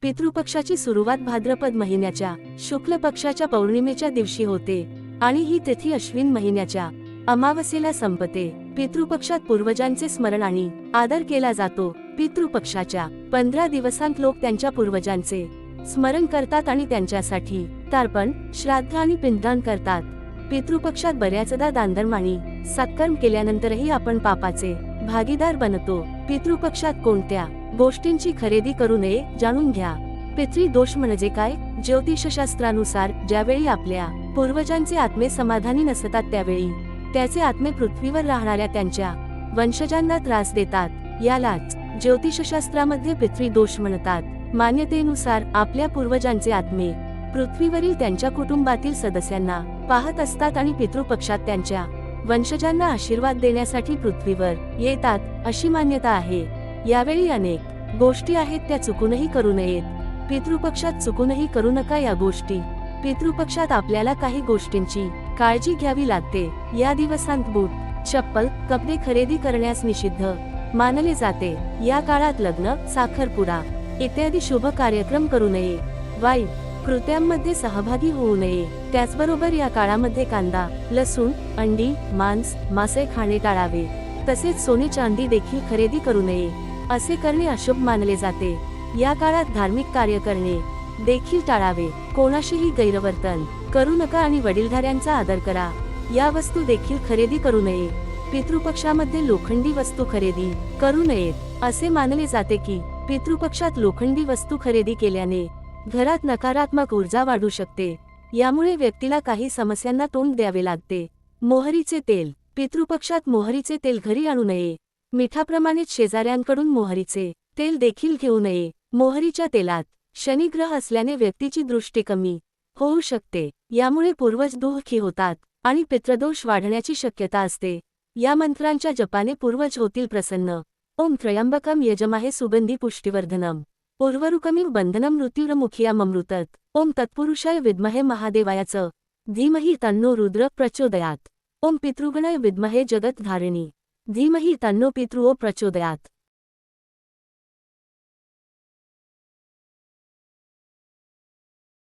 पितृपक्षाची सुरुवात भाद्रपद महिन्याच्या शुक्ल पक्षाच्या पौर्णिमेच्या दिवशी होते आणि ही तिथी अश्विन महिन्याच्या अमावस्येला संपते। पितृपक्षात पूर्वजांचे स्मरण आणि आदर केला जातो। पितृपक्षाच्या 15 दिवसांत लोक त्यांच्या पूर्वजांचे स्मरण करतात आणि त्यांच्यासाठी तर्पण, श्राद्ध आणि पिंडदान करतात। पितृपक्षात बऱ्याचदा दानधर्म आणि सत्कर्म केल्यानंतरही आपण पापाचे भागीदार बनतो। पितृपक्षात कोणत्या गोष्टींची खरेदी करू नये जाणून घ्या। पितृदोष म्हणजे काय? ज्योतिषशास्त्रानुसार ज्यावेळी आपल्या पूर्वजांचे आत्मे समाधानी नसतात त्यावेळी त्याचे आत्मे पृथ्वीवर राहणाऱ्या त्यांच्या वंशजांना त्रास देतात। यालाच ज्योतिषशास्त्रामध्ये पितृदोष म्हणतात। मान्यतेनुसार आपल्या पूर्वजांचे आत्मे पृथ्वीवरील त्यांच्या कुटुंबातील सदस्यांना पाहत असतात आणि पितृपक्षात त्यांच्या वंशजांना आशीर्वाद देण्यासाठी पृथ्वीवर येतात अशी मान्यता आहे। यावेळी अनेक गोष्टी आहेत त्या चुकूनही करू नयेत। पितृपक्षात चुकूनही करू नका या गोष्टी। पितृपक्षात आपल्याला काही गोष्टींची काळजी घ्यावी लागते। या दिवसांत बूट, चप्पल, कपडे खरेदी करण्यास निषिद्ध मानले जाते। या काळात लग्न, साखरपुडा इत्यादी शुभ कार्यक्रम करू नये। वाईट कृत्यांमध्ये सहभागी होऊ नये। त्याचबरोबर या काळामध्ये कांदा, लसूण, अंडी, मांस, मासे खाणे टाळावे। तसेच सोने चांदी देखील खरेदी करू नये। असे करणे अशुभ मानले जाते। या काळात धार्मिक कार्य करणे देखील टाळावे। कोणाशीही गैरवर्तन करू नका आणि वडीलधाऱ्यांचा आदर करा। या वस्तू देखील खरेदी करू नये। पितृपक्षामध्ये लोखंडी वस्तू खरेदी करू नयेत। असे मानले जाते की पितृपक्षात लोखंडी वस्तू खरेदी केल्याने घरात नकारात्मक ऊर्जा वाढू शकते। यामुळे व्यक्तीला काही समस्यांना तोंड द्यावे लागते। मोहरीचे तेल, पितृपक्षात मोहरीचे तेल घरी आणू नये। मिठाप्रमाणेच शेजाऱ्यांकडून मोहरीचे तेल देखील घेऊ नये। मोहरीच्या तेलात शनिग्रह असल्याने व्यक्तीची दृष्टी कमी होऊ शकते। यामुळे पूर्वज दुःखी होतात आणि पितृदोष वाढण्याची शक्यता असते। या मंत्रांच्या जपाने पूर्वज होतील प्रसन्न। ओम त्र्यंबकम यजमहे सुगंधी पुष्टिवर्धनम उर्वरुकमिव बंधनम मृत्युर्मुखियाममृतत। ओम तत्पुरुषाय विद्महे महादेवायच धीमहि तन्नो रुद्र प्रचोदयात्। ओम पितृगणाय विद्महे जगत धारिणी धीमहि तन्नो पितृओ प्रचोदयात्।